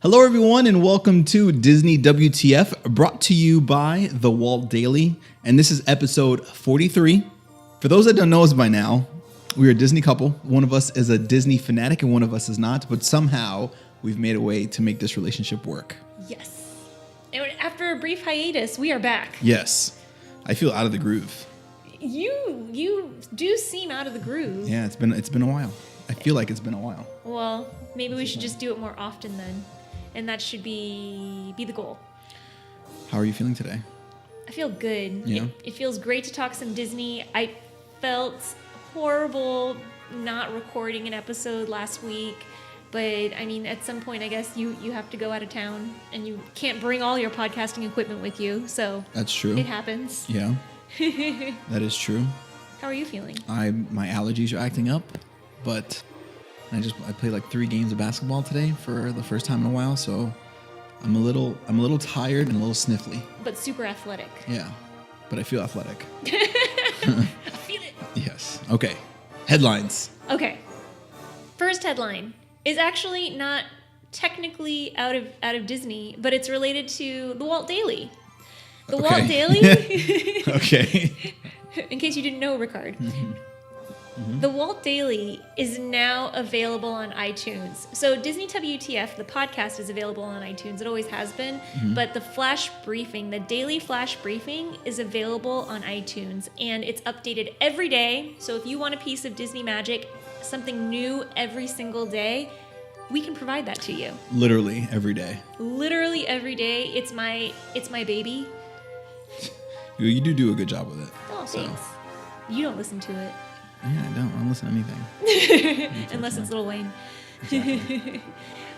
Hello, everyone, and welcome to Disney WTF, brought to you by the Walt Daily. And this is episode 43. For those that don't know us by now, we're a Disney couple. One of us is a Disney fanatic and one of us is not, but somehow we've made a way to make this relationship work. Yes. And after a brief hiatus, we are back. Yes. I feel out of the groove. You do seem out of the groove. Yeah, it's been a while. I feel like it's been a while. Well, maybe we should just do it more often then. And that should be the goal. How are you feeling today? I feel good. Yeah. It feels great to talk some Disney. I felt horrible not recording an episode last week. But, I mean, at some point, I guess you have to go out of town. And you can't bring all your podcasting equipment with you. So That's true. It happens. Yeah. That is true. How are you feeling? My allergies are acting up, but I played like 3 games of basketball today for the first time in a while, so I'm a little tired and a little sniffly. But super athletic. Yeah, but I feel athletic. I feel it. Yes. Okay. Headlines. Okay. First headline is actually not technically out of Disney, but it's related to the Walt Daily. The Okay. Walt Daily. Okay. In case you didn't know, Ricard. The Walt Daily is now available on iTunes. So Disney WTF, the podcast, is available on iTunes. It always has been. But the flash briefing, the daily flash briefing, is available on iTunes. And it's updated every day. So if you want a piece of Disney magic, something new every single day, we can provide that to you. Literally every day. Literally every day. It's my baby. You do a good job with it. Oh, thanks. You don't listen to it. Yeah, I don't listen to anything. Unless it's Lil Wayne. Exactly.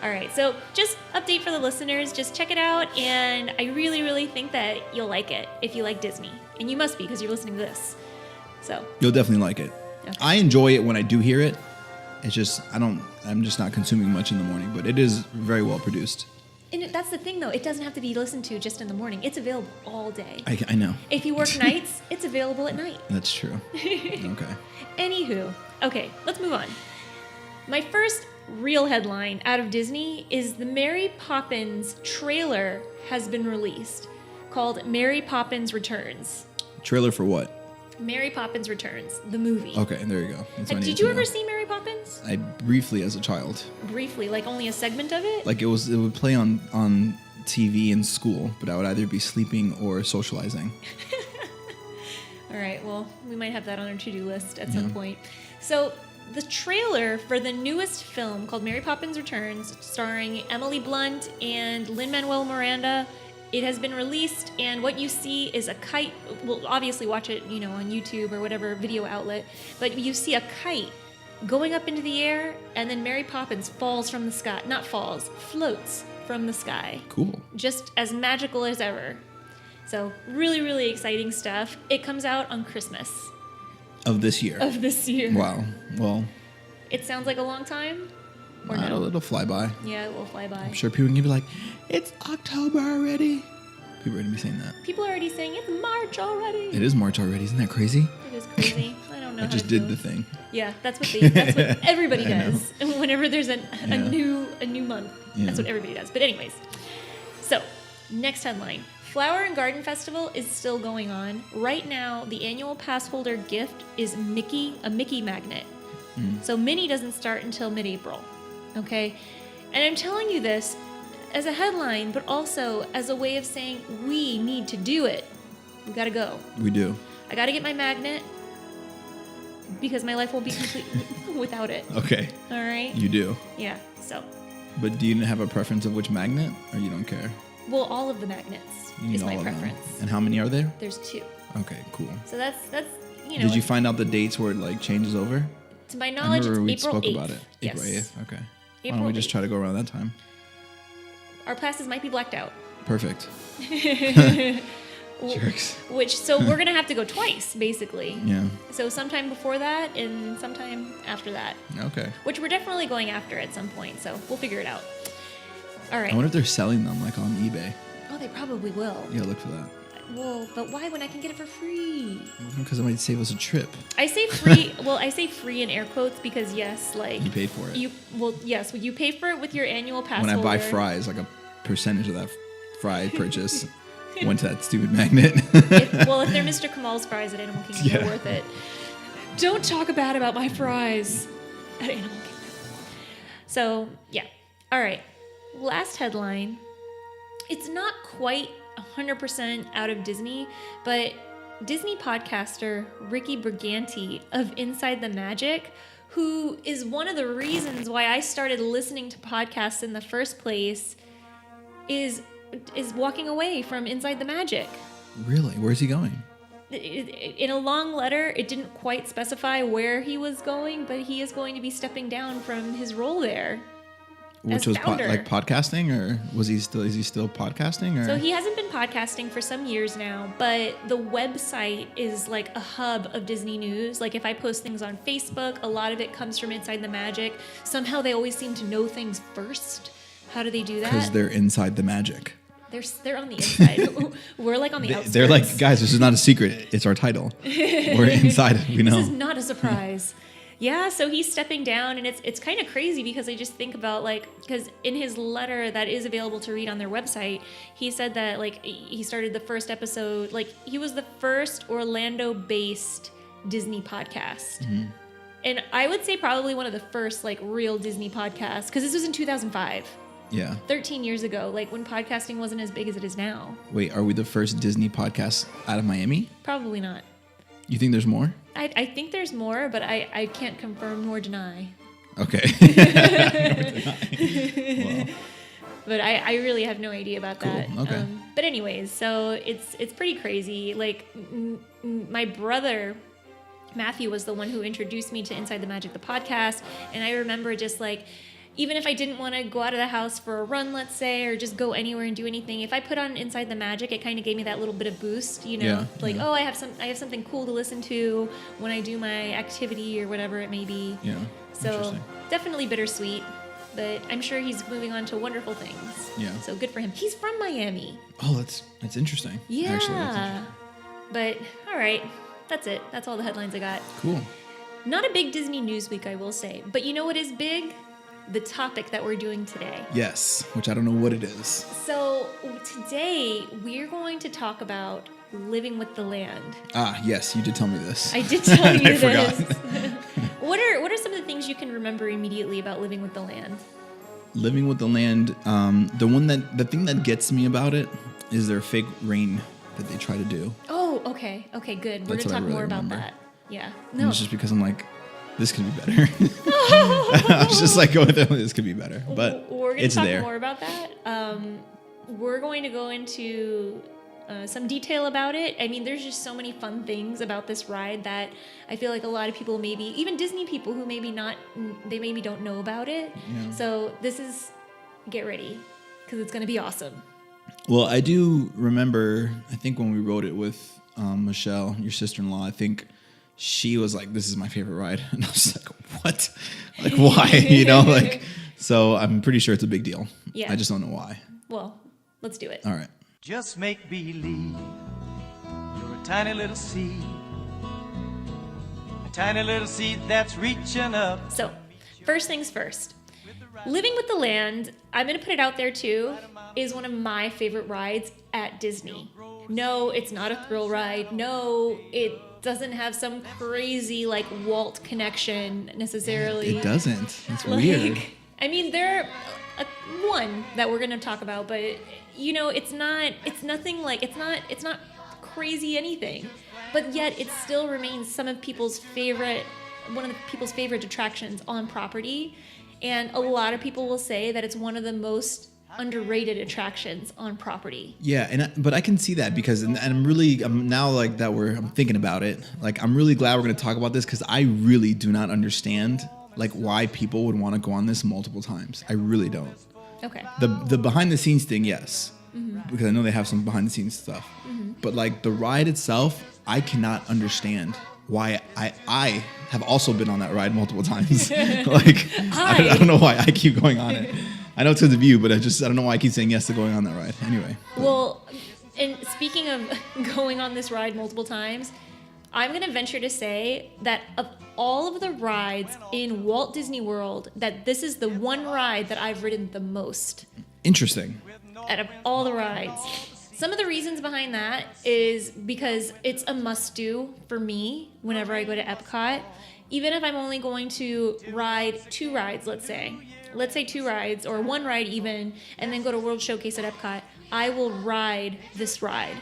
All right, so just update for the listeners. Just check it out, and I really, really think that you'll like it if you like Disney. And you must be, because you're listening to this. So You'll definitely like it. Okay. I enjoy it when I do hear it. It's just I'm just not consuming much in the morning, but it is very well produced. and that's the thing, though. It doesn't have to be listened to just in the morning. It's available all day. I know. If you work nights, it's available at night. That's true. Okay. Anywho, okay, let's move on. My first real headline out of Disney is the Mary Poppins trailer has been released, called Mary Poppins Returns. Trailer for what? Mary Poppins Returns, the movie. Okay, there you go. That's what I Did needed you to ever know. see Mary Poppins? I briefly as a child. Briefly, like only a segment of it? Like it would play on TV in school, but I would either be sleeping or socializing. All right, well, we might have that on our to-do list at some point. So, the trailer for the newest film called Mary Poppins Returns, starring Emily Blunt and Lin-Manuel Miranda, it has been released, and what you see is a kite. Well, obviously watch it, on YouTube or whatever video outlet, but you see a kite going up into the air, and then Mary Poppins falls from the sky. Not falls, floats from the sky. Cool. Just as magical as ever. So, really, really exciting stuff. It comes out on Christmas Of this year. of this year. Wow. Well, It sounds like a long time, or no? it'll fly by. Yeah, it will fly by. I'm sure people can be like, it's October already. People are going to be saying that. People are already saying it's March already. It is March already. Isn't that crazy? It is crazy. I don't know. I how just to did feel. the thing. Yeah, that's what everybody I know. does. And whenever there's a Yeah. new month, Yeah. that's what everybody does. But anyways, so next headline. Flower and Garden Festival is still going on. Right now, the annual pass holder gift is a Mickey magnet. So Minnie doesn't start until mid-April, okay? And I'm telling you this as a headline, but also as a way of saying we need to do it. We gotta go. We do. I gotta get my magnet because my life won't be complete without it. Okay. All right? You do. Yeah, so. But do you have a preference of which magnet, or you don't care? Well, all of the magnets You need is my all of them. preference. And how many are there? There's 2. Okay, cool. So that's Did you find out the dates where it like changes over? to my I knowledge, remember we it's April spoke 8th. about it. Yes. April 8th. Okay. Why April don't we just 8th. try to go around that time? Our classes might be blacked out. Perfect. Jerks. So we're going to have to go twice, basically. Yeah. So sometime before that and sometime after that, Okay. which we're definitely going after at some point. So we'll figure it out. All right. I wonder if they're selling them like on eBay. Oh, they probably will. Yeah, look for that. Well, but why when I can get it for free? Because it might save us a trip. I say free. Well, I say free in air quotes because yes, like You paid for it. Yes, you pay for it with your annual pass. When I buy holder. fries, like a percentage of that fry purchase went to that stupid magnet. If they're Mr. Kamal's fries at Animal Kingdom, they're worth it. Don't talk bad about my fries at Animal Kingdom. So yeah, all right. Last headline. It's not quite 100% out of Disney, but Disney podcaster Ricky Briganti of Inside the Magic, who is one of the reasons why I started listening to podcasts in the first place, is walking away from Inside the Magic. Really? Where's he going? In a long letter, it didn't quite specify where he was going, but he is going to be stepping down from his role there. Which was like podcasting, or is he still podcasting? Or? So he hasn't been podcasting for some years now, but the website is like a hub of Disney news. Like if I post things on Facebook, a lot of it comes from Inside the Magic. Somehow they always seem to know things first. How do they do that? Because they're inside the magic. They're on the inside. We're like on the outskirts. They're like, guys, this is not a secret. It's our title. We're inside it. We know. This is not a surprise. Yeah, so he's stepping down, and it's kind of crazy because I just think about, like, because in his letter that is available to read on their website, he said that, like, he started the first episode, like, he was the first Orlando-based Disney podcast. Mm-hmm. And I would say probably one of the first, like, real Disney podcasts, because this was in 2005. Yeah. 13 years ago, like, when podcasting wasn't as big as it is now. Wait, are we the first Disney podcast out of Miami? Probably not. You think there's more? I think there's more, but I can't confirm nor deny. Okay. Well. But I really have no idea about that. Okay. But anyways, so it's pretty crazy. Like my brother Matthew was the one who introduced me to Inside the Magic, the podcast, and I remember just like, even if I didn't want to go out of the house for a run, let's say, or just go anywhere and do anything, if I put on Inside the Magic, it kind of gave me that little bit of boost, you know, oh, I have something cool to listen to when I do my activity or whatever it may be. Yeah. So definitely bittersweet, but I'm sure he's moving on to wonderful things. Yeah. So good for him. He's from Miami. Oh, that's interesting. Yeah. Actually, that's interesting. But all right, that's it. That's all the headlines I got. Cool. Not a big Disney news week, I will say, but you know what is big? The topic that we're doing today. Yes, which I don't know what it is. So today we're going to talk about living with the land. Ah, yes, you did tell me this. I did tell you I this. forgot. What are some of the things you can remember immediately about living with the land? Living with the land, the thing that gets me about it is their fake rain that they try to do. Oh, okay, good. We're That's gonna talk what I really more about remember. that. Yeah. And No. it's just because I'm like, this could be better. I was just like, going through, this could be better, but we're gonna it's talk there. more about that. We're going to go into some detail about it. I mean, there's just so many fun things about this ride that I feel like a lot of people, maybe even Disney people who maybe don't know about it. Yeah. So get ready because it's going to be awesome. Well, I do remember, I think when we rode it with Michelle, your sister-in-law, I think she was like, this is my favorite ride. And I was like, what? Like, why? You know, like, so I'm pretty sure it's a big deal. Yeah. I just don't know why. Well, let's do it. All right. Just make believe you're a tiny little seed. A tiny little seed that's reaching up. So, first things first. Living with the Land, I'm going to put it out there too, is one of my favorite rides at Disney. No, it's not a thrill ride. No, it doesn't have some crazy like Walt connection necessarily. It doesn't. It's Like, weird. I mean, there are one that we're going to talk about, but you know, it's not crazy anything. But yet it still remains one of people's favorite attractions on property. And a lot of people will say that it's one of the most underrated attractions on property. Yeah, but I can see that because, and I'm now like that I'm thinking about it. Like, I'm really glad we're going to talk about this because I really do not understand like why people would want to go on this multiple times. I really don't. Okay. The behind the scenes thing, yes, Mm-hmm. because I know they have some behind the scenes stuff. Mm-hmm. But like the ride itself, I cannot understand why I have also been on that ride multiple times. Like I don't know why I keep going on it. I know it's because of you, but I don't know why I keep saying yes to going on that ride. Anyway. Well, and speaking of going on this ride multiple times, I'm going to venture to say that of all of the rides in Walt Disney World, that this is the one ride that I've ridden the most. Interesting. Out of all the rides. Some of the reasons behind that is because it's a must-do for me whenever I go to Epcot. Even if I'm only going to ride 2 rides, let's say 2 rides or 1 ride even, and then go to World Showcase at Epcot, I will ride this ride.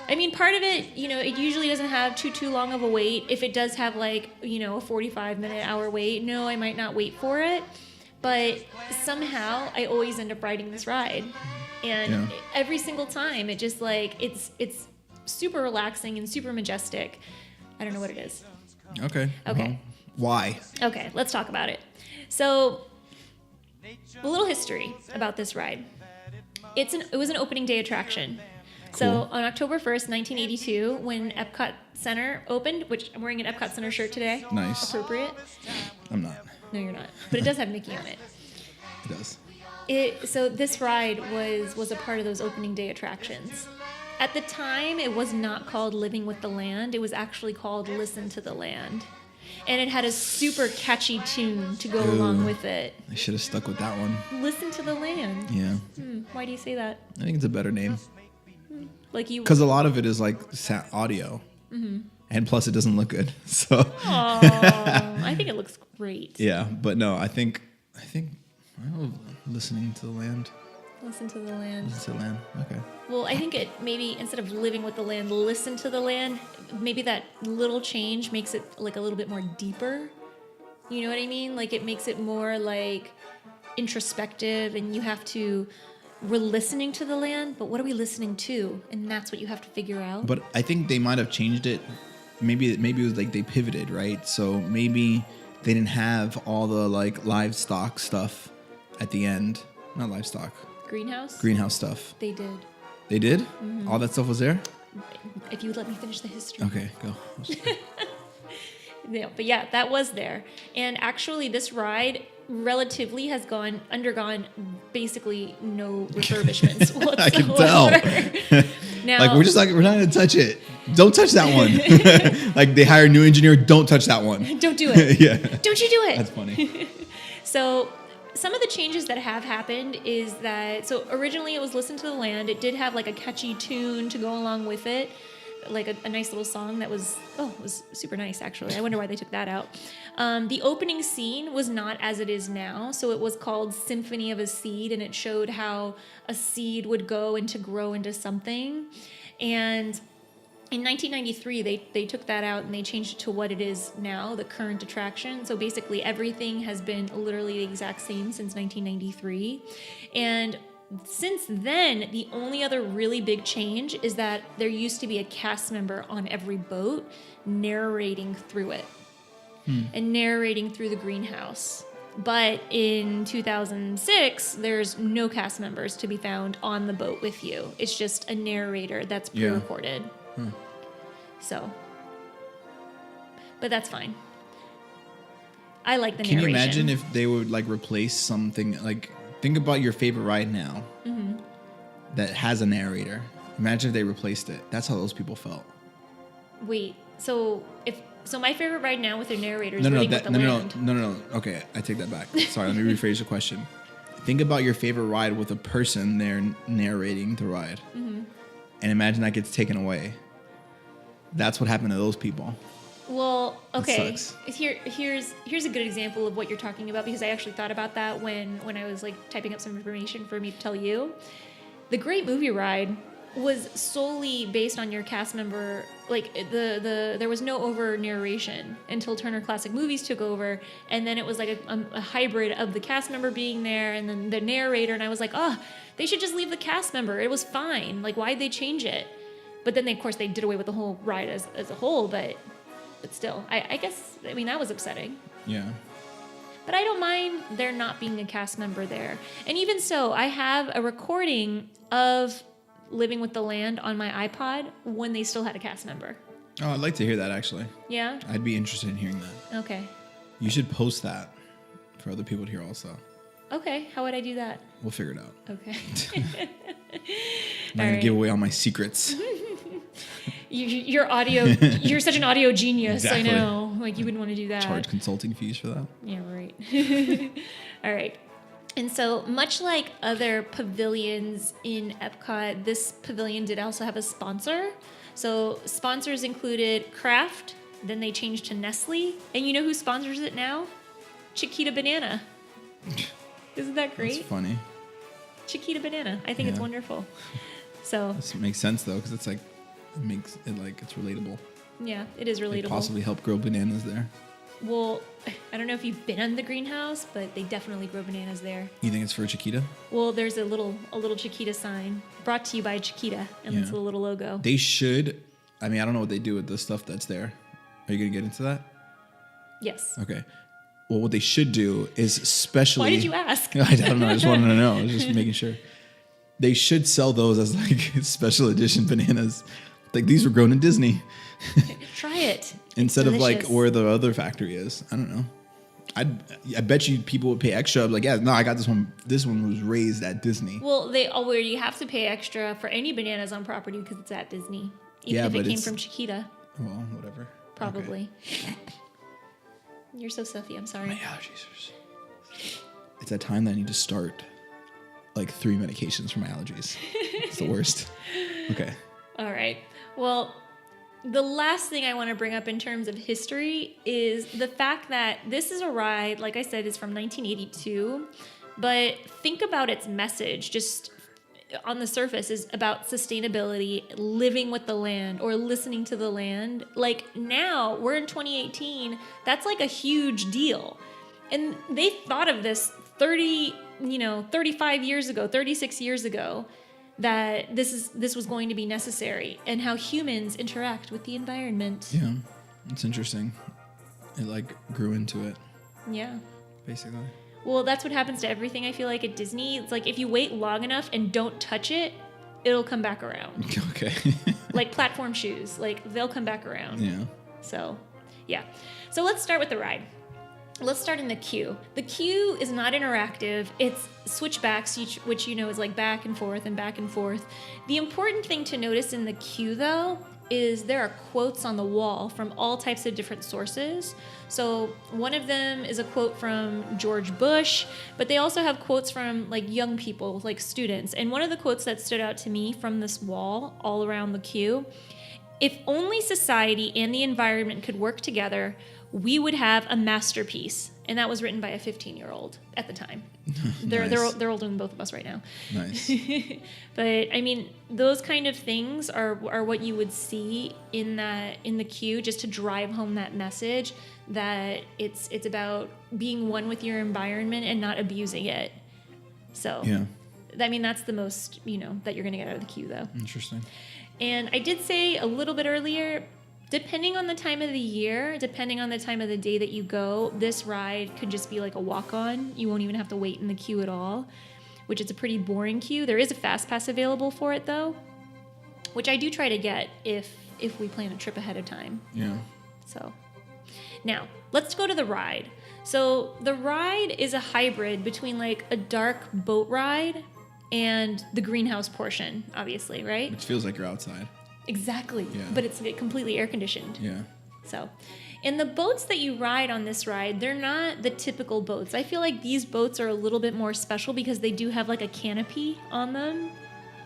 I mean, part of it, it usually doesn't have too long of a wait. If it does have a 45-minute hour wait, no, I might not wait for it. But somehow I always end up riding this ride. And every single time it just it's super relaxing and super majestic. I don't know what it is. Okay. Well, why? Okay, let's talk about it. So, a little history about this ride. It was an opening day attraction. So Cool. on October 1st, 1982, when Epcot Center opened, which I'm wearing an Epcot Center shirt today. Nice. Appropriate. I'm not. No, you're not. But it does have Mickey on it. It does. So this ride was a part of those opening day attractions. At the time, it was not called Living with the Land. It was actually called Listen to the Land. And it had a super catchy tune to go along with it. I should have stuck with that one. Listen to the Land. Yeah. Why do you say that? I think it's a better name. Like you... Because a lot of it is audio. Mm-hmm. And plus it doesn't look good. So. Aww, I think it looks great. Yeah, but no, I think well, listening to the land. Listen to the Land. Listen to the land. Okay. Well, I think it maybe instead of living with the land, listen to the land. Maybe that little change makes it a little bit more deeper. You know what I mean? It makes it more introspective, and you have to. We're listening to the land, but what are we listening to? And that's what you have to figure out. But I think they might have changed it. Maybe it was they pivoted, right? So maybe they didn't have all the livestock stuff at the end. Not livestock. Greenhouse stuff. They did. They did? Mm-hmm. All that stuff was there? If you would let me finish the history. Okay, go. Yeah, but yeah, that was there. And actually this ride relatively has undergone basically no refurbishments whatsoever. I can tell. Now, we're not going to touch it. Don't touch that one. They hire a new engineer. Don't touch that one. Don't do it. Yeah. Don't you do it. That's funny. So some of the changes that have happened is that, so originally it was Listen to the Land. It did have a catchy tune to go along with it. A nice little song that was super nice, actually. I wonder why they took that out. The opening scene was not as it is now. So it was called Symphony of a Seed, and it showed how a seed would go and to grow into something. And in 1993, they took that out and they changed it to what it is now, the current attraction. So basically everything has been literally the exact same since 1993. And since then, the only other really big change is that there used to be a cast member on every boat narrating through it and narrating through the greenhouse. But in 2006, there's no cast members to be found on the boat with you. It's just a narrator that's pre-recorded. Yeah. So, but that's fine. I like the narration. Can you imagine if they would replace something think about your favorite ride now that has a narrator. Imagine if they replaced it. That's how those people felt. Wait, so my favorite ride now with a narrator is Living with the Land. No. Okay, I take that back. Sorry, let me rephrase the question. Think about your favorite ride with a person there narrating the ride. Mm-hmm. And imagine that gets taken away. That's what happened to those people. Well, okay. Here's a good example of what you're talking about, because I actually thought about that when I was typing up some information for me to tell you. The Great Movie Ride was solely based on your cast member. There was no over narration until Turner Classic Movies took over, and then it was a hybrid of the cast member being there and then the narrator. And I was they should just leave the cast member. It was fine. Why'd they change it? But then of course they did away with the whole ride as a whole. But still, I guess that was upsetting. Yeah. But I don't mind there not being a cast member there. And even so, I have a recording of Living with the Land on my iPod when they still had a cast member. Oh, I'd like to hear that, actually. Yeah? I'd be interested in hearing that. Okay. You should post that for other people to hear also. Okay. How would I do that? We'll figure it out. Okay. I'm not gonna give away all my secrets. You're audio. You're such an audio genius. Exactly. I know. Like you wouldn't want to do that. Charge consulting fees for that. Yeah, right. All right. And so, much like other pavilions in Epcot, this pavilion did also have a sponsor. So, sponsors included Kraft, then they changed to Nestle. And you know who sponsors it now? Chiquita Banana. Isn't that great? That's funny. Chiquita Banana. I think it's Yeah. wonderful. So, This makes sense though, because it's like it makes it like it's relatable. yeah, it is They relatable. possibly help grow bananas there. Well, I don't know if you've been on the greenhouse, but they definitely grow bananas there. You think it's for Chiquita? Well, there's a little Chiquita sign brought to you by Chiquita, and it's Yeah. a little logo. They should. I mean, I don't know what they do with the stuff that's there. Are you gonna get into that? Yes. Okay. Well, what they should do is especially. Why did you ask? I don't know. I just wanted to know. I was just making sure. They should sell those as like special edition bananas. Like these were grown in Disney. Try it. Instead It's of like delicious. where the other factory is. I don't know. I bet you people would pay extra. Like, yeah, no, I got this one. This one was raised at Disney. Well, they already have to pay extra for any bananas on property because it's at Disney. Even Yeah, if it but came it's- from Chiquita, Well, whatever. probably. You're so stuffy. I'm sorry. My allergies are. It's that time that I need to start like 3 medications for my allergies. It's the worst. Okay. All right. Well, the last thing I want to bring up in terms of history is the fact that this is a ride, like I said, is from 1982. But think about its message, just on the surface, is about sustainability, living with the land, or listening to the land. Like now, we're in 2018. That's like a huge deal. And they thought of this 35 years ago, 36 years ago, that this was going to be necessary, and how humans interact with the environment. Yeah. It's interesting. It like grew into it, Yeah. basically. Well, that's what happens to everything, I feel like, at Disney. It's like if you wait long enough and don't touch it, it'll come back around. Okay. Like platform shoes, like they'll come back around. Yeah. So, yeah. So let's start with the ride. Let's start in the queue. The queue is not interactive. It's switchbacks, which you know is like back and forth and back and forth. The important thing to notice in the queue, though, is there are quotes on the wall from all types of different sources. So one of them is a quote from George Bush, but they also have quotes from like young people, like students. And one of the quotes that stood out to me from this wall all around the queue: "If only society and the environment could work together, we would have a masterpiece." And that was written by a 15-year-old at the time. They're older than both of us right now. Nice. But I mean, those kind of things are what you would see in the queue, just to drive home that message that it's about being one with your environment and not abusing it. So Yeah. I mean, that's the most that you're gonna get out of the queue, though. Interesting. And I did say a little bit earlier, depending on the time of the year, depending on the time of the day that you go, this ride could just be like a walk-on. You won't even have to wait in the queue at all, which is a pretty boring queue. There is a fast pass available for it, though, which I do try to get if we plan a trip ahead of time. Yeah. So now let's go to the ride. So the ride is a hybrid between like a dark boat ride and the greenhouse portion, obviously, right? It feels like you're outside. Exactly. Yeah. But it's completely air conditioned. Yeah. So, and the boats that you ride on this ride, they're not the typical boats. I feel like these boats are a little bit more special because they do have like a canopy on them,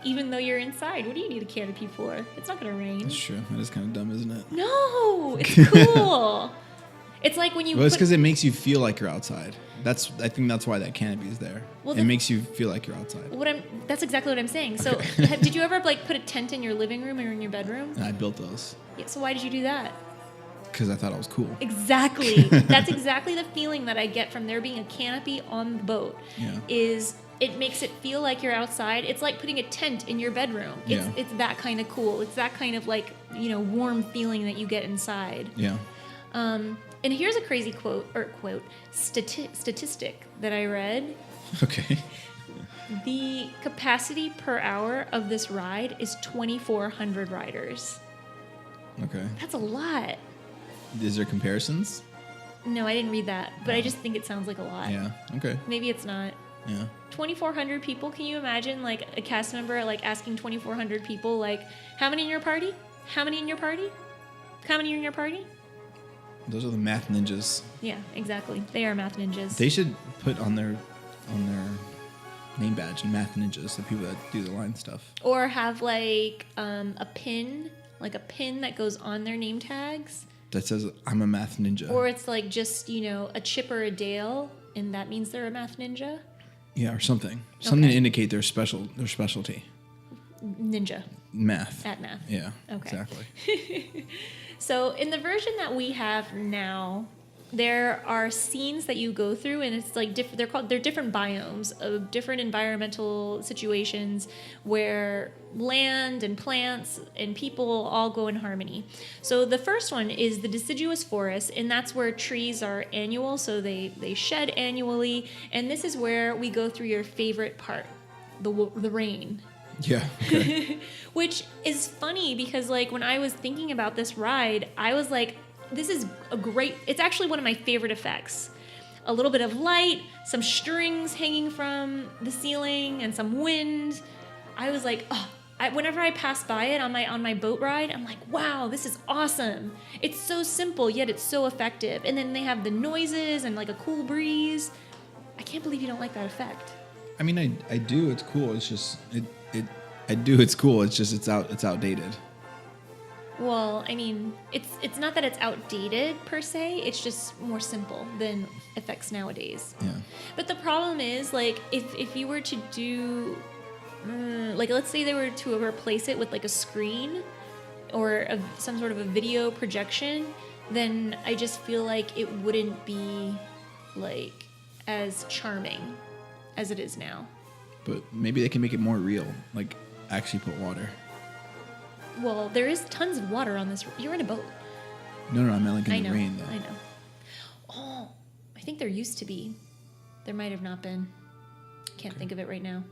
even though you're inside. What do you need a canopy for? It's not going to rain. That's true. That is kind of dumb, isn't it? No, it's cool. It's like when you Well, it's because it makes you feel like you're outside. I think that's why that canopy is there. Well, it makes you feel like you're outside. that's exactly what I'm saying. So, Okay. did you ever like put a tent in your living room or in your bedroom? And I built those Yeah, so why did you do that? because I thought I was cool. Exactly. That's exactly the feeling that I get from there being a canopy on the boat. Yeah. Is it makes it feel like you're outside. It's like putting a tent in your bedroom. It's that kind of cool. It's that kind of like, warm feeling that you get inside. Yeah. And here's a crazy statistic that I read. Okay. The capacity per hour of this ride is 2,400 riders. Okay. That's a lot. Is there comparisons? No, I didn't read that, but I just think it sounds like a lot. Yeah. Okay. Maybe it's not. Yeah. 2,400 people. Can you imagine like a cast member like asking 2,400 people like, how many in your party? How many in your party? How many in your party? Those are the math ninjas. Yeah, exactly. They are math ninjas. They should put on their name badge and math ninjas, the people that do the line stuff. Or have like a pin that goes on their name tags. That says, I'm a math ninja. Or it's like just, a Chip or a Dale, and that means they're a math ninja. Yeah, or something. Something to indicate their specialty. Ninja. Math. At math. Yeah, Okay. exactly. So in the version that we have now, there are scenes that you go through, and it's like they're different biomes of different environmental situations where land and plants and people all go in harmony. So the first one is the deciduous forest, and that's where trees are annual, so they shed annually, and this is where we go through your favorite part, the rain. Yeah. Okay. Which is funny because like when I was thinking about this ride, I was like, this is it's actually one of my favorite effects. A little bit of light, some strings hanging from the ceiling, and some wind. I was like, whenever I pass by it on my boat ride, I'm like, wow, this is awesome. It's so simple, yet it's so effective. And then they have the noises and like a cool breeze. I can't believe you don't like that effect. I mean, I do. It's cool. It's just I do. It's cool. It's just it's outdated. Well, I mean, it's not that it's outdated per se. It's just more simple than effects nowadays. Yeah. But the problem is, like, if you were to do, like, let's say they were to replace it with like a screen or some sort of a video projection, then I just feel like it wouldn't be like as charming as it is now. But maybe they can make it more real. Like actually put water. Well, there is tons of water on this. You're in a boat. No, I meant like in the rain though. I know. Oh, I think there used to be. There might have not been. Can't think of it right now.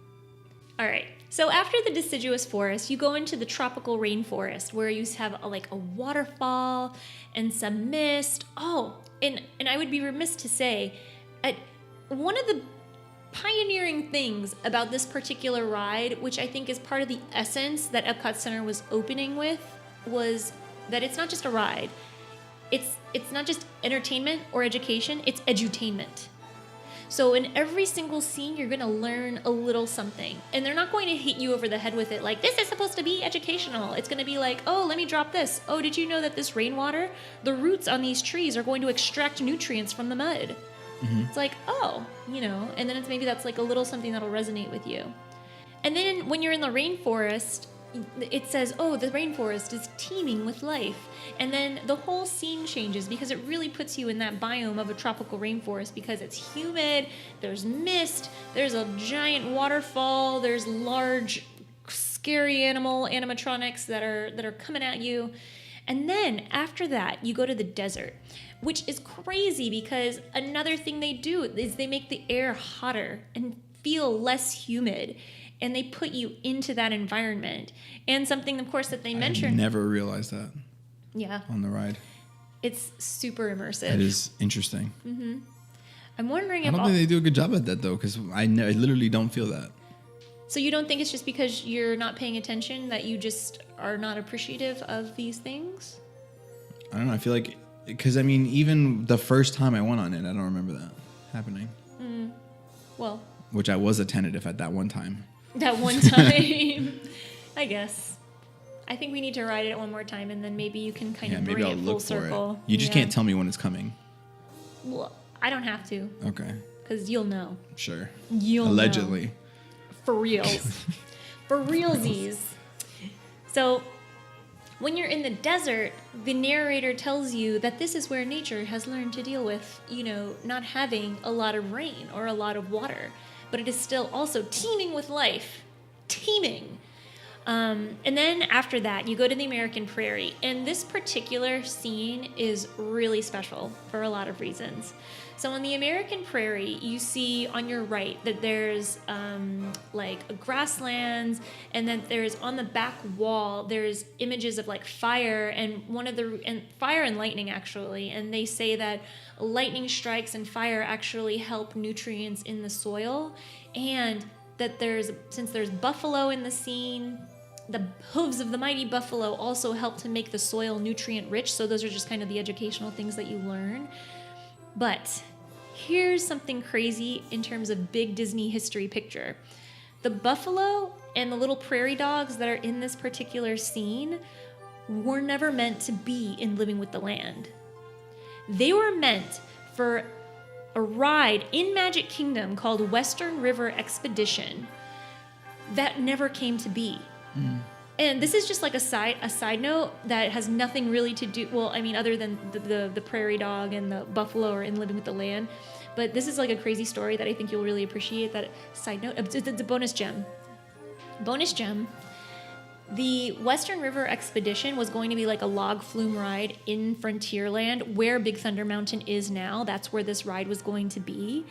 All right. So after the deciduous forest, you go into the tropical rainforest where you have a waterfall and some mist. Oh, and I would be remiss to say, one of the pioneering things about this particular ride, which I think is part of the essence that Epcot Center was opening with, was that it's not just a ride. It's not just entertainment or education, it's edutainment. So in every single scene, you're going to learn a little something. And they're not going to hit you over the head with it like, this is supposed to be educational. It's going to be like, oh, let me drop this. Oh, did you know that this rainwater, the roots on these trees are going to extract nutrients from the mud? Mm-hmm. It's like, oh, and then maybe that's like a little something that'll resonate with you. And then when you're in the rainforest, it says, oh, the rainforest is teeming with life. And then the whole scene changes because it really puts you in that biome of a tropical rainforest because it's humid, there's mist, there's a giant waterfall, there's large, scary animatronics that are coming at you. And then after that, you go to the desert, which is crazy because another thing they do is they make the air hotter and feel less humid. And they put you into that environment. And something, of course, that they mentioned. I never realized that. Yeah. On the ride. It's super immersive. That is interesting. Mm-hmm. I'm wondering I don't think they do a good job at that, though, because I literally don't feel that. So you don't think it's just because you're not paying attention that you just are not appreciative of these things? I don't know. I feel like, because, I mean, even the first time I went on it, I don't remember that happening. Well. Which I was attentive at that one time. That one time, I guess. I think we need to ride it one more time, and then maybe you can kind of bring it full circle. You just can't tell me when it's coming. Well, I don't have to. Okay. Because you'll know. Sure. Allegedly. Know. For reals. For realsies. So, when you're in the desert, the narrator tells you that this is where nature has learned to deal with, not having a lot of rain or a lot of water. But it is still also teeming with life. Teeming. And then after that, you go to the American Prairie. And this particular scene is really special for a lot of reasons. So on the American prairie, you see on your right that there's like grasslands, and then there's on the back wall there's images of like fire and fire and lightning actually, and they say that lightning strikes and fire actually help nutrients in the soil, and that since there's buffalo in the scene, the hooves of the mighty buffalo also help to make the soil nutrient rich. So those are just kind of the educational things that you learn. But here's something crazy in terms of big Disney history picture. The buffalo and the little prairie dogs that are in this particular scene were never meant to be in Living with the Land. They were meant for a ride in Magic Kingdom called Western River Expedition that never came to be. And this is just like a side note that has nothing really to do, well, I mean, other than the prairie dog and the buffalo are in Living with the Land. But this is like a crazy story that I think you'll really appreciate. That side note, the bonus gem. Bonus gem. The Western River Expedition was going to be like a log flume ride in Frontierland, where Big Thunder Mountain is now. That's where this ride was going to be.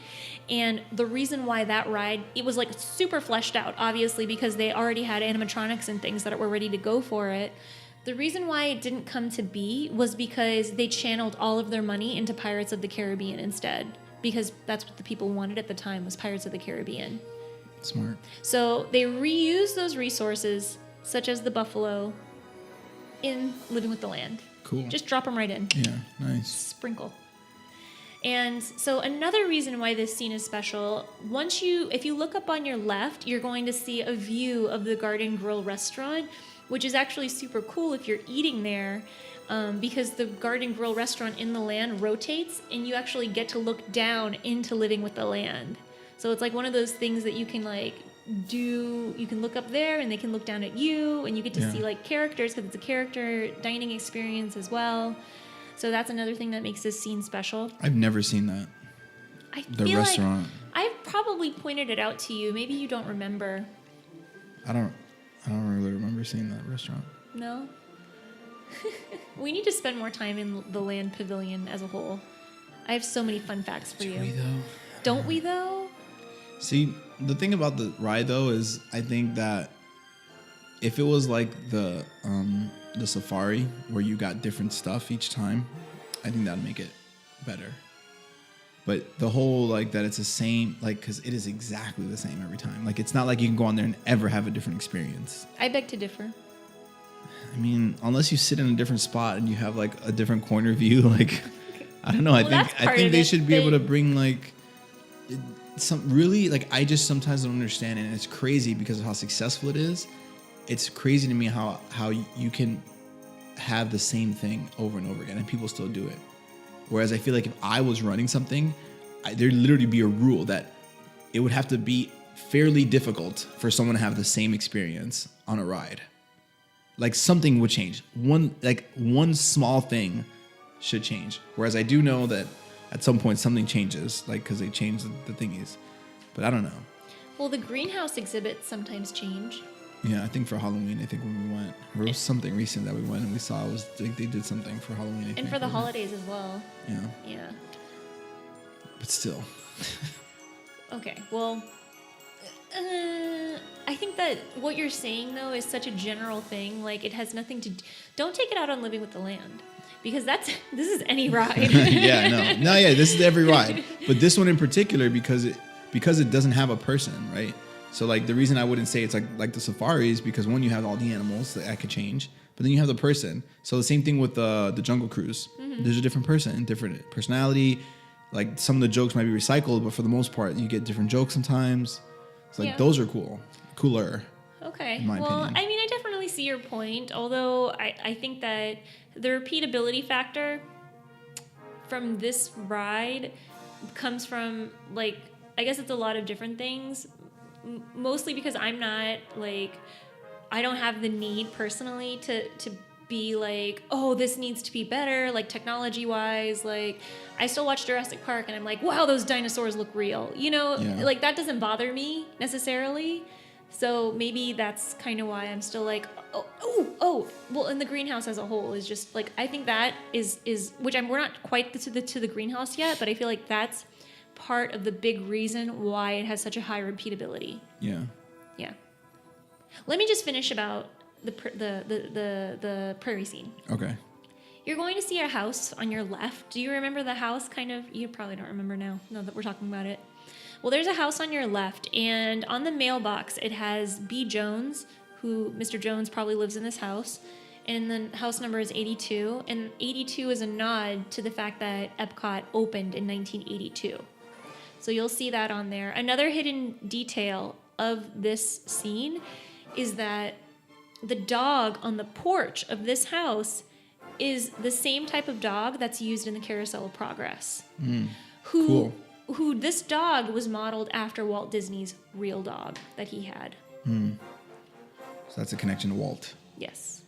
And the reason why that ride, it was like super fleshed out, obviously, because they already had animatronics and things that were ready to go for it. The reason why it didn't come to be was because they channeled all of their money into Pirates of the Caribbean instead, because that's what the people wanted at the time, was Pirates of the Caribbean. Smart. So they reused those resources, such as the buffalo, in Living with the Land. Cool. Just drop them right in. Yeah, nice. Sprinkle. And so another reason why this scene is special, if you look up on your left, you're going to see a view of the Garden Grill restaurant, which is actually super cool if you're eating there, because the Garden Grill restaurant in the land rotates, and you actually get to look down into Living with the Land. So it's like one of those things that you can you can look up there and they can look down at you, and you get to see like characters, because it's a character dining experience as well. So that's another thing that makes this scene special. I've never seen that. The restaurant. Like I've probably pointed it out to you. Maybe you don't remember. I don't really remember seeing that restaurant. No? We need to spend more time in the Land Pavilion as a whole. I have so many fun facts for you. Do we though? Don't we though? See, the thing about the ride though is I think that if it was like the safari where you got different stuff each time, I think that'd make it better. But the whole like that it's the same, like, because it is exactly the same every time. Like, it's not like you can go on there and ever have a different experience. I beg to differ. I mean, unless you sit in a different spot and you have like a different corner view, like, I don't know. I think they should be able to bring like some really, like, I just sometimes don't understand it, and it's crazy because of how successful it is. It's crazy to me how you can have the same thing over and over again and people still do it. Whereas I feel like if I was running something, there'd literally be a rule that it would have to be fairly difficult for someone to have the same experience on a ride. Like, something would change. One small thing should change. Whereas I do know that at some point something changes, like, because they change the thingies. But I don't know. Well, the greenhouse exhibits sometimes change. Yeah, I think for Halloween, when we went, or it was something recent that we went and we saw, it was like they did something for Halloween. And for the holidays as well. Yeah. Yeah. But still. Okay, well, I think that what you're saying, though, is such a general thing. Like, it has nothing to don't take it out on Living with the Land, because this is any ride. Yeah, no, this is every ride. But this one in particular, because it doesn't have a person, right? So, like, the reason I wouldn't say it's like the safari is because, one, you have all the animals that could change, but then you have the person. So the same thing with the Jungle Cruise. Mm-hmm. There's a different person, different personality. Like, some of the jokes might be recycled, but for the most part, you get different jokes sometimes. It's like, those are cooler. Okay. In my opinion. I mean, I definitely see your point, although I think that the repeatability factor from this ride comes from, like, I guess it's a lot of different things. Mostly because I'm not, like, I don't have the need personally to be like, oh, this needs to be better, like, technology wise. Like, I still watch Jurassic Park and I'm like, wow, those dinosaurs look real, like, that doesn't bother me necessarily. So maybe that's kind of why I'm still like, oh, Well, and the greenhouse as a whole is just like, I think that is which we're not quite to the greenhouse yet, but I feel like that's part of the big reason why it has such a high repeatability. Yeah. Yeah. Let me just finish about the prairie scene. Okay. You're going to see a house on your left. Do you remember the house? Kind of. You probably don't remember now that we're talking about it. Well, there's a house on your left, and on the mailbox it has B. Jones, who Mr. Jones probably lives in this house, and the house number is 82, and 82 is a nod to the fact that Epcot opened in 1982. So you'll see that on there. Another hidden detail of this scene is that the dog on the porch of this house is the same type of dog that's used in the Carousel of Progress. Cool. Who this dog was modeled after Walt Disney's real dog that he had. So that's a connection to Walt. Yes.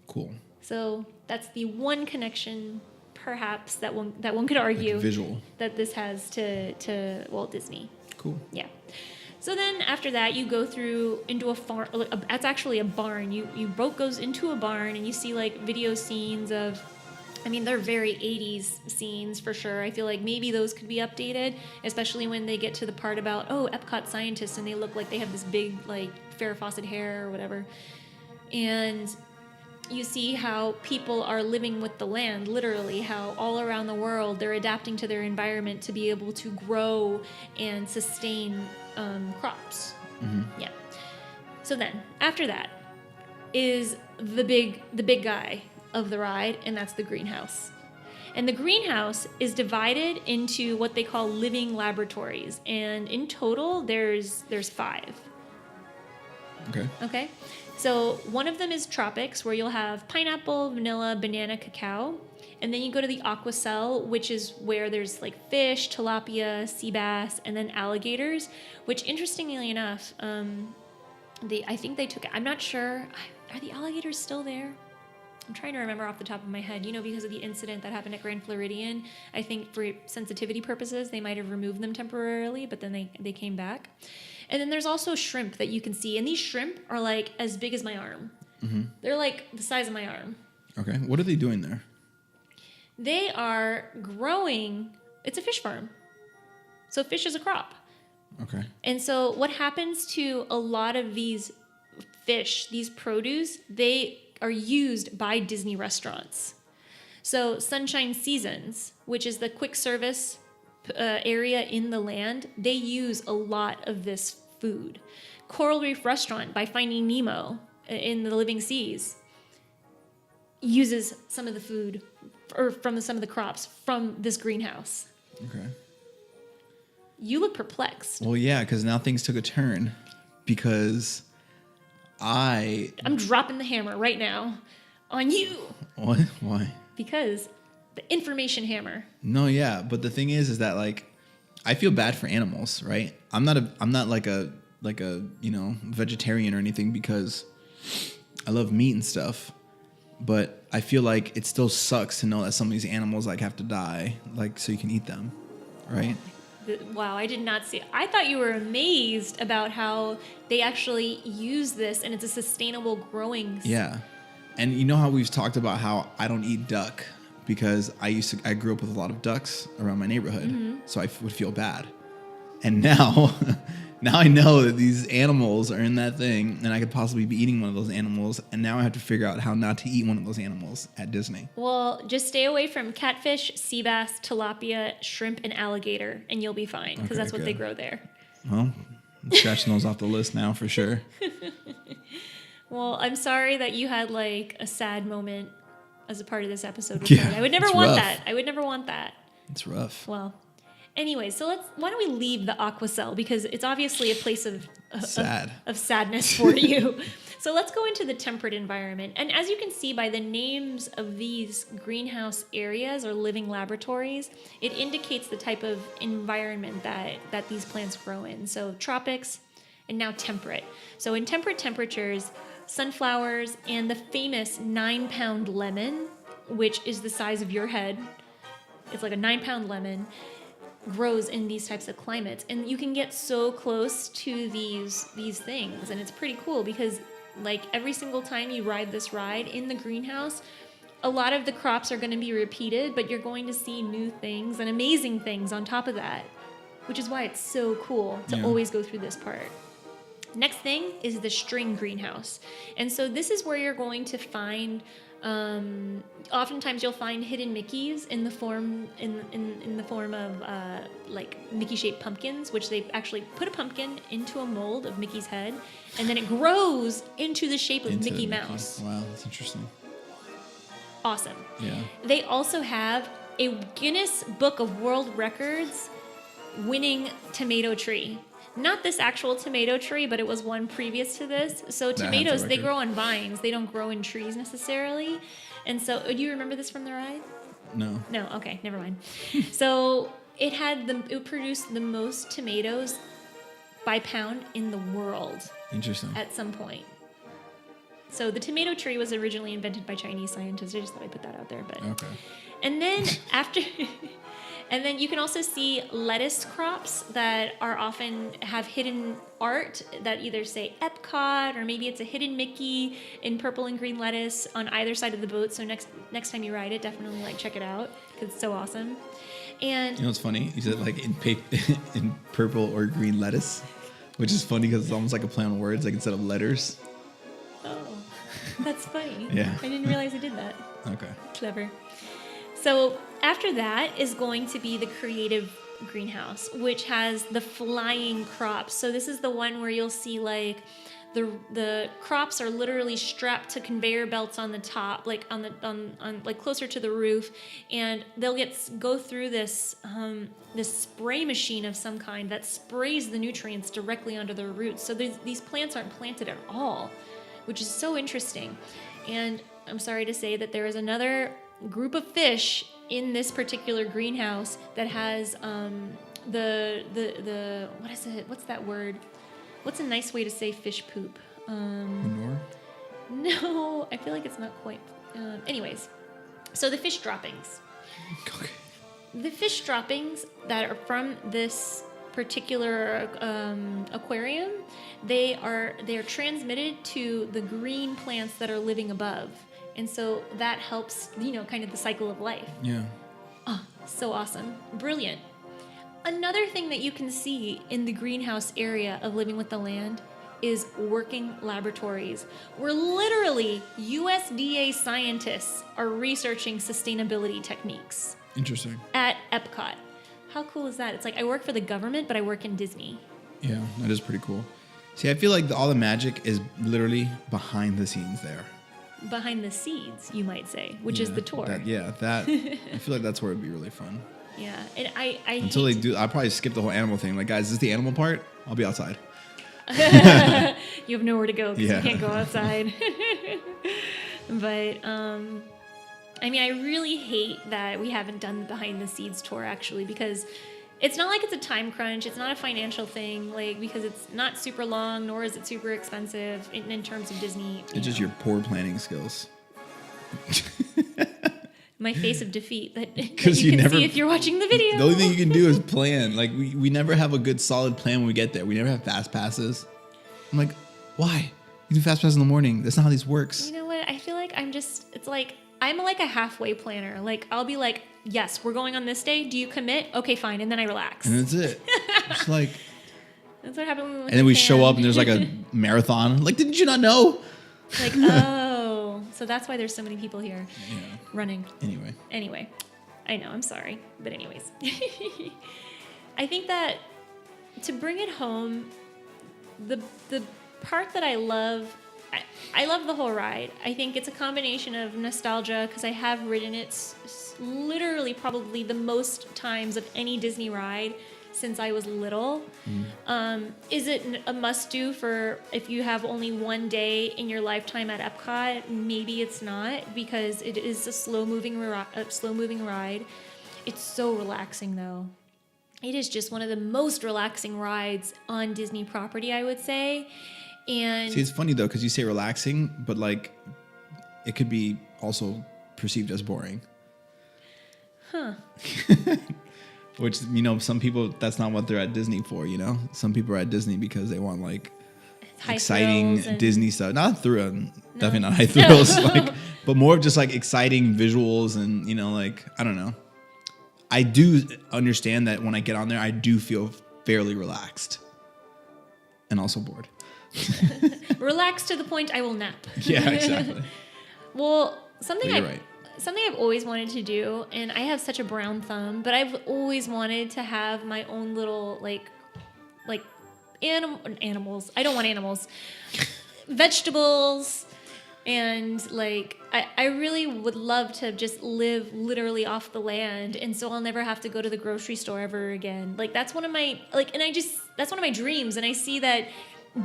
Cool. So that's the one connection, perhaps, that one could argue Like visual. that this has to Walt Disney. Cool. Yeah. So then after that, you go through into a farm. That's actually a barn. You boat goes into a barn, and you see like video scenes of. I mean, they're very 80s scenes for sure. I feel like maybe those could be updated, especially when they get to the part about, Epcot scientists, and they look like they have this big, like, Farrah Fawcett hair or whatever. And you see how people are living with the land, literally, how all around the world they're adapting to their environment to be able to grow and sustain crops. Mm-hmm. Yeah. So then, after that, is the big guy of the ride, and that's the greenhouse. And the greenhouse is divided into what they call living laboratories, and in total there's 5. Okay, so one of them is tropics, where you'll have pineapple, vanilla, banana, cacao, and then you go to the aqua cell, which is where there's like fish, tilapia, sea bass, and then alligators, which interestingly enough, I think they took, I'm not sure, are the alligators still there? I'm trying to remember off the top of my head, because of the incident that happened at Grand Floridian. I think for sensitivity purposes, they might have removed them temporarily, but then they came back. And then there's also shrimp that you can see. And these shrimp are like as big as my arm. Mm-hmm. They're like the size of my arm. Okay. What are they doing there? They are growing. It's a fish farm. So fish is a crop. Okay. And so what happens to a lot of these fish, these produce, they are used by Disney restaurants. So Sunshine Seasons, which is the quick service area in the land, they use a lot of this food. Coral Reef Restaurant by Finding Nemo in the Living Seas uses some of the food or from some of the crops from this greenhouse. Okay. You look perplexed. Well, yeah, because now things took a turn because I'm dropping the hammer right now on you. What? Why? Because the information hammer. No, yeah, but the thing is that like I feel bad for animals, right? I'm not like a vegetarian or anything because I love meat and stuff. But I feel like it still sucks to know that some of these animals like have to die, like so you can eat them, right? Wow, I did not see. I thought you were amazed about how they actually use this, and it's a sustainable growing. Yeah, and you know how we've talked about how I don't eat duck because I grew up with a lot of ducks around my neighborhood, so I would feel bad. And now I know that these animals are in that thing, and I could possibly be eating one of those animals, and now I have to figure out how not to eat one of those animals at Disney. Well, just stay away from catfish, sea bass, tilapia, shrimp, and alligator, and you'll be fine, because that's what they grow there. Well, I'm scratching those off the list now for sure. Well, I'm sorry that you had like a sad moment as a part of this episode. Yeah, I would never want that. I would never want that. It's rough. Well, anyway, so why don't we leave the aqua cell, because it's obviously a place of sadness for you. So let's go into the temperate environment. And as you can see by the names of these greenhouse areas or living laboratories, it indicates the type of environment that these plants grow in. So tropics and now temperate. So in temperate temperatures, sunflowers and the famous 9-pound lemon, which is the size of your head, it's like a 9-pound lemon, grows in these types of climates. And you can get so close to these things, and it's pretty cool because Like every single time you ride this ride in the greenhouse, a lot of the crops are going to be repeated, but you're going to see new things and amazing things on top of that, which is why it's so cool to always go through this part. Next thing is the string greenhouse. And so this is where you're going to find, oftentimes you'll find hidden Mickeys in the form of like Mickey-shaped pumpkins, which they actually put a pumpkin into a mold of Mickey's head, and then it grows into the shape of Mickey Mouse. Wow, that's interesting. Awesome. Yeah. They also have a Guinness Book of World Records winning tomato tree. Not this actual tomato tree, but it was one previous to this. So tomatoes, they grow on vines. They don't grow in trees necessarily. And so, do you remember this from the ride? No. No, okay, never mind. So it produced the most tomatoes by pound in the world. Interesting. At some point. So the tomato tree was originally invented by Chinese scientists. I just thought I'd put that out there. But okay. And then and then you can also see lettuce crops that are often have hidden art that either say Epcot or maybe it's a hidden Mickey in purple and green lettuce on either side of the boat. So next time you ride it, definitely like check it out because it's so awesome. And you know what's funny? You said like in purple or green lettuce, which is funny because it's almost like a play on words, like instead of letters. Oh, that's funny. Yeah. I didn't realize I did that. Okay. Clever. So after that is going to be the creative greenhouse, which has the flying crops. So this is the one where you'll see like the crops are literally strapped to conveyor belts on the top, like on like closer to the roof, and they'll go through this spray machine of some kind that sprays the nutrients directly onto their roots. So these plants aren't planted at all, which is so interesting. And I'm sorry to say that there is another group of fish in this particular greenhouse that has the what is it? What's that word? What's a nice way to say fish poop? Manure? No, I feel like it's not quite. Anyways, so the fish droppings. Okay. The fish droppings that are from this particular aquarium, they are transmitted to the green plants that are living above. And so that helps, kind of the cycle of life. Yeah. Oh, so awesome. Brilliant. Another thing that you can see in the greenhouse area of Living with the Land is working laboratories, where literally USDA scientists are researching sustainability techniques. Interesting. At Epcot. How cool is that? It's like I work for the government, but I work in Disney. Yeah, that is pretty cool. See, I feel like all the magic is literally behind the scenes there. Behind the seeds, you might say, which is the tour. I feel like that's where it'd be really fun. Yeah, and I until they do, I'll probably skip the whole animal thing. Like, guys, is this the animal part? I'll be outside. You have nowhere to go because you can't go outside. But I mean, I really hate that we haven't done the behind the scenes tour actually, because it's not like it's a time crunch. It's not a financial thing, like, because it's not super long, nor is it super expensive in terms of Disney. It's just your poor planning skills. My face of defeat that you can see if you're watching the video. The only thing you can do is plan. Like, we never have a good solid plan when we get there. We never have fast passes. I'm like, why? You do fast passes in the morning. That's not how this works. You know what? I feel like I'm like a halfway planner. Like, I'll be like, yes, we're going on this day. Do you commit? Okay, fine. And then I relax. And that's it. It's like... That's what happened when we went And then we show up and there's like a marathon. Like, didn't you not know? Like, oh. So that's why there's so many people here running. Anyway. I know, I'm sorry. But anyways. I think that to bring it home, the part that I love the whole ride. I think it's a combination of nostalgia because I have ridden it literally probably the most times of any Disney ride since I was little. Is it a must-do for if you have only one day in your lifetime at Epcot? Maybe it's not, because it is a slow-moving ride. It's so relaxing, though. It is just one of the most relaxing rides on Disney property, I would say. And see, it's funny though, because you say relaxing, but like it could be also perceived as boring. Huh. Which, some people, that's not what they're at Disney for, Some people are at Disney because they want like High exciting thrills and- Disney stuff. Not definitely not high thrills, but more of just like exciting visuals and like I don't know. I do understand that when I get on there, I do feel fairly relaxed and also bored. Relaxed to the point I will nap. Yeah, exactly. Well, something But you're right. something I've always wanted to do, and I have such a brown thumb, but I've always wanted to have my own little like animals. I don't want animals. Vegetables. And like I really would love to just live literally off the land, and so I'll never have to go to the grocery store ever again. Like that's one of my that's one of my dreams, and I see that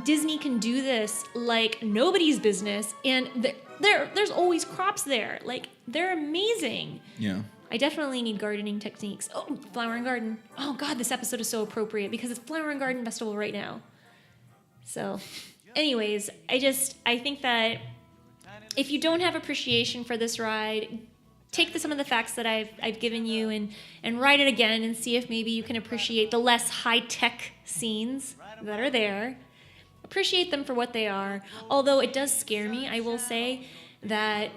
Disney can do this like nobody's business, and there's always crops there. Like they're amazing. Yeah. I definitely need gardening techniques. Oh, Flower and Garden. Oh God, this episode is so appropriate because it's Flower and Garden Festival right now. So, anyways, I think that if you don't have appreciation for this ride, take some of the facts that I've given you and ride it again and see if maybe you can appreciate the less high-tech scenes that are there. Appreciate them for what they are. Although it does scare me, I will say that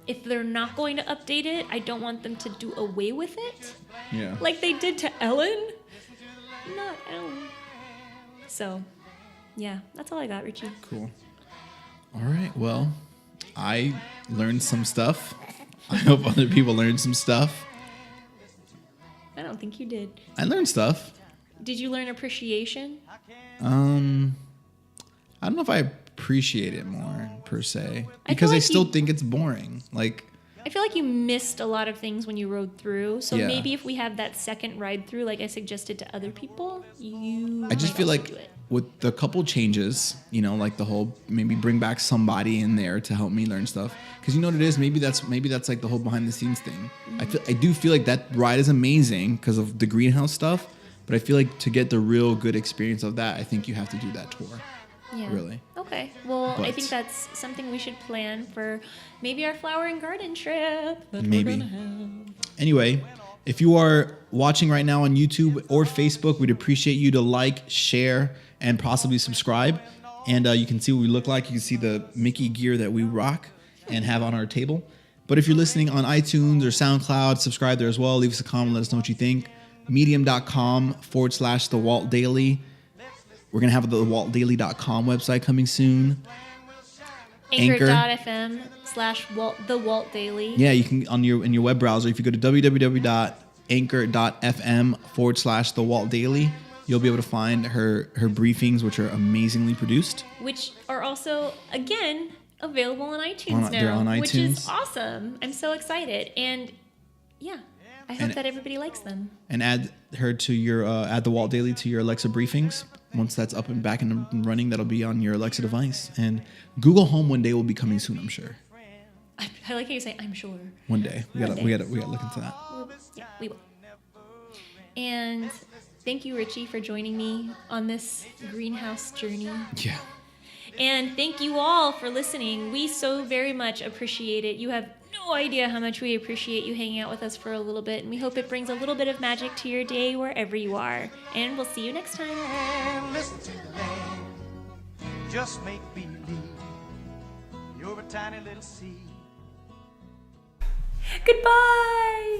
if they're not going to update it, I don't want them to do away with it. Yeah. Like they did to Ellen. Not Ellen. So, yeah, that's all I got, Richie. Cool. All right. Well, I learned some stuff. I hope other people learned some stuff. I don't think you did. I learned stuff. Did you learn appreciation? I don't know if I appreciate it more per se because I like still you- think it's boring. Like, I feel like you missed a lot of things when you rode through. So Yeah. maybe if we have that second ride through, like I suggested to other people, you I just might feel also like do it. with the couple changes, like the whole maybe bring back somebody in there to help me learn stuff. Because you know what it is? Maybe that's like the whole behind the scenes thing. I do feel like that ride is amazing because of the greenhouse stuff. But I feel like to get the real good experience of that, I think you have to do that tour. Yeah. Really. Okay. Well, I But- think that's something we should plan for maybe our flower and garden trip that Maybe. we're gonna have. Anyway, if you are watching right now on YouTube or Facebook, we'd appreciate you to like, share, and possibly subscribe. And you can see what we look like. You can see the Mickey gear that we rock and have on our table. But if you're listening on iTunes or SoundCloud, subscribe there as well. Leave us a comment. Let us know what you think. Medium.com/The Walt Daily. We're going to have the WaltDaily.com website coming soon. Anchor. Anchor.fm/The Walt Daily. Yeah, you can in your web browser. If you go to www.anchor.fm/The Walt Daily, you'll be able to find her briefings, which are amazingly produced. Which are also, again, available on iTunes They're now. on Which is iTunes. awesome. I'm so excited. And yeah, I hope And- that everybody likes them. And add her to your add the Walt Daily to your Alexa briefings. Once that's up and back and running, that'll be on your Alexa device. And Google Home one day will be coming soon, I'm sure. I like how you say, I'm sure. One day. We One gotta day. we gotta look into that. Yeah, we will. And thank you, Richie, for joining me on this greenhouse journey. Yeah. And thank you all for listening. We so very much appreciate it. You have no idea how much we appreciate you hanging out with us for a little bit. And we hope it brings a little bit of magic to your day wherever you are. And we'll see you next time. And listen to the land. Just make believe you're a tiny little seed. Goodbye.